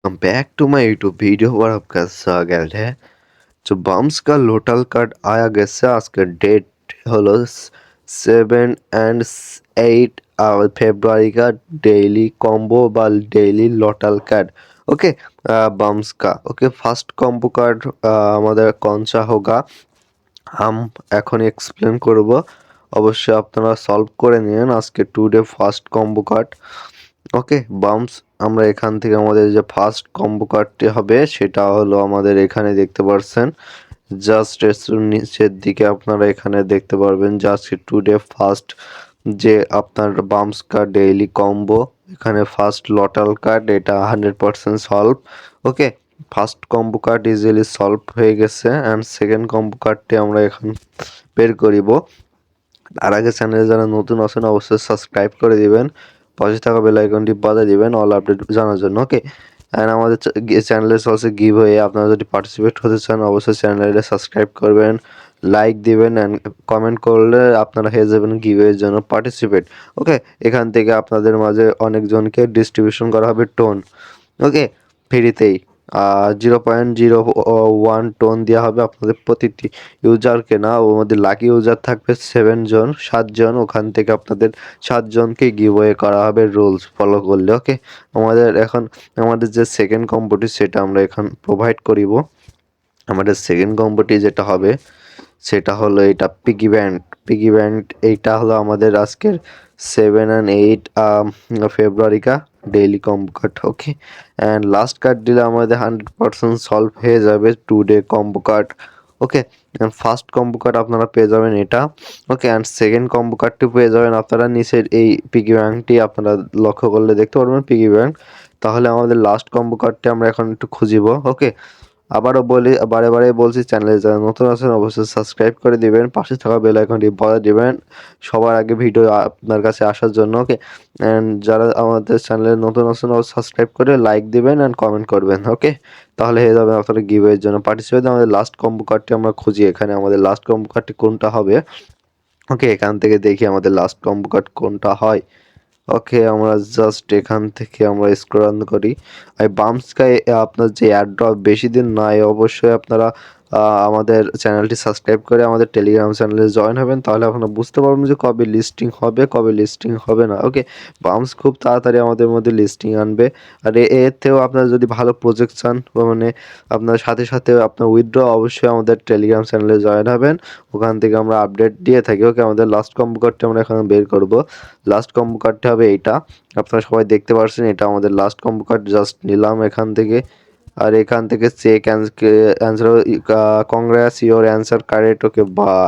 Back to my YouTube video और आपका स्वागत है। जो बम्स का लोटल कार्ड आया গেছে আজকে ডেট হলো 7 एंड 8 ফেব্রুয়ারি का डेली कॉम्बो বা डेली লোটাল कार्ड। ओके बम्स का ओके फर्स्ट कॉम्बो कार्ड আমাদের কনসা হোগা हम এখন এক্সপ্লেন করব। অবশ্যই আপনারা সলভ করে নিন আজকে টুডে ফার্স্ট কম্বো কার্ড। ওকে বাম্পস আমরা এখান থেকে আমাদের যে ফার্স্ট কম্বো কার্ডটি হবে সেটা হলো আমাদের এখানে দেখতে পাচ্ছেন জাস্ট নিচের দিকে আপনারা এখানে দেখতে পারবেন জাস্ট টুডে ফার্স্ট যে আপনার বাম্পস কার্ড ডেইলি কম্বো এখানে ফার্স্ট লটাল কার্ড এটা 100% solve. Okay first combo card easily solve হয়ে গেছে অ্যান্ড সেকেন্ড কম্বো কার্ডটি আমরা এখন বের করিব। তার আগে চ্যানেলে যারা নতুন আছেন অবশ্যই সাবস্ক্রাইব করে দিবেন, পাশে থাকা বেল আইকনটি বাজিয়ে দিবেন অল আপডেট জানার জন্য। ওকে অ্যান্ড আমাদের চ্যানেলে চলছে গিভ হয়ে, আপনারা যদি পার্টিসিপেট হতে চান অবশ্যই চ্যানেলে সাবস্ক্রাইব করবেন, লাইক দিবেন অ্যান্ড কমেন্ট করলে আপনারা হয়ে যাবেন গিভ এর জন্য পার্টিসিপেট। ওকে এখান থেকে আপনাদের মাঝে অনেকজনকে ডিস্ট্রিবিউশন করা হবে টোন। ওকে ফ্রিতেই 0.01 টোন দেওয়া হবে আপনাদের প্রতিটি ইউজারকে। না ওর মধ্যে লাকি ইউজার থাকবে 7জন, ওখান থেকে আপনাদের 7জনকে গিভওয়ে করা হবে রুলস ফলো করলে। ওকে আমাদের যে সেকেন্ড কম্বোটি সেটা আমরা এখন প্রোভাইড করিব। আমাদের সেকেন্ড কম্বোটি যেটা হবে সেটা হলো এটা পিগি ব্যান্ড। এইটা হলো আমাদের আজকের 7 and 8 ফেব্রুয়ারি का daily combo card. Okay and last card দিলে আমাদের 100% সলভ হয়ে যাবে today combo card. Okay and first combo card আপনারা পেয়ে যাবেন এটা। ওকে এন্ড সেকেন্ড কম্বো কার্ডটি পেয়ে যাবেন আপনারা নিচের এই পিগি ব্যাংকটি আপনারা লক্ষ্য করলে দেখতে পারবেন পিগি ব্যাংক। তাহলে আমাদের লাস্ট কম্বো কার্ডটি আমরা এখন একটু খুঁজিব। ওকে আবারও বলি, বারে বলছি, চ্যানেলে যারা নতুন আছেন অবশ্যই সাবস্ক্রাইব করে দিবেন, পাশে থাকা বেল আইকনটি বাজিয়ে দিবেন সবার আগে ভিডিও আপনার কাছে আসার জন্য। ওকে অ্যান্ড যারা আমাদের চ্যানেলে নতুন আছেন অবশ্যই সাবস্ক্রাইব করে লাইক দিবেন অ্যান্ড কমেন্ট করবেন। ওকে তাহলে হয়ে যাবে আপনারা গিভের জন্য পার্টিসিপেট। আমাদের লাস্ট কম্বো কার্ডটি আমরা খুঁজি, এখানে আমাদের লাস্ট কম্বো কার্ডটি কোনটা হবে। ওকে এখান থেকে দেখি আমাদের লাস্ট কম্বো কার্ড কোনটা হয়। ওকে আমরা জাস্ট এখান থেকে আমরা স্ক্রল করি। এই বাম্পসকায় আপনার যে এয়ারড্রপ বেশি দিন নাই, অবশ্যই আপনারা আমাদের চ্যানেলটি সাবস্ক্রাইব করে আমাদের টেলিগ্রাম চ্যানেলে জয়েন হবেন, তাহলে আপনারা বুঝতে পারবেন যে কবে লিস্টিং হবে কবে লিস্টিং হবে না। ওকে বাম্পস খুব তাড়াতাড়ি আমাদের মধ্যে লিস্টিং আনবে। আর এর থেকেও আপনারা যদি ভালো প্রজেক্ট চান মানে আপনার সাথে আপনার উইথড্র অবশ্যই আমাদের টেলিগ্রাম চ্যানেলে জয়েন হবেন, ওখান থেকে আমরা আপডেট দিয়ে থাকি। ওকে আমাদের লাস্ট কম্বো কার্ডটি আমরা এখন বের করব। লাস্ট কম্বো কার্ডটি হবে এইটা, আপনারা সবাই দেখতে পাচ্ছেন এটা আমাদের লাস্ট কম্বো কার্ড। জাস্ট নিলাম এখান থেকে, আর এখান থেকে check answer, congrats your answer correct. Okay by.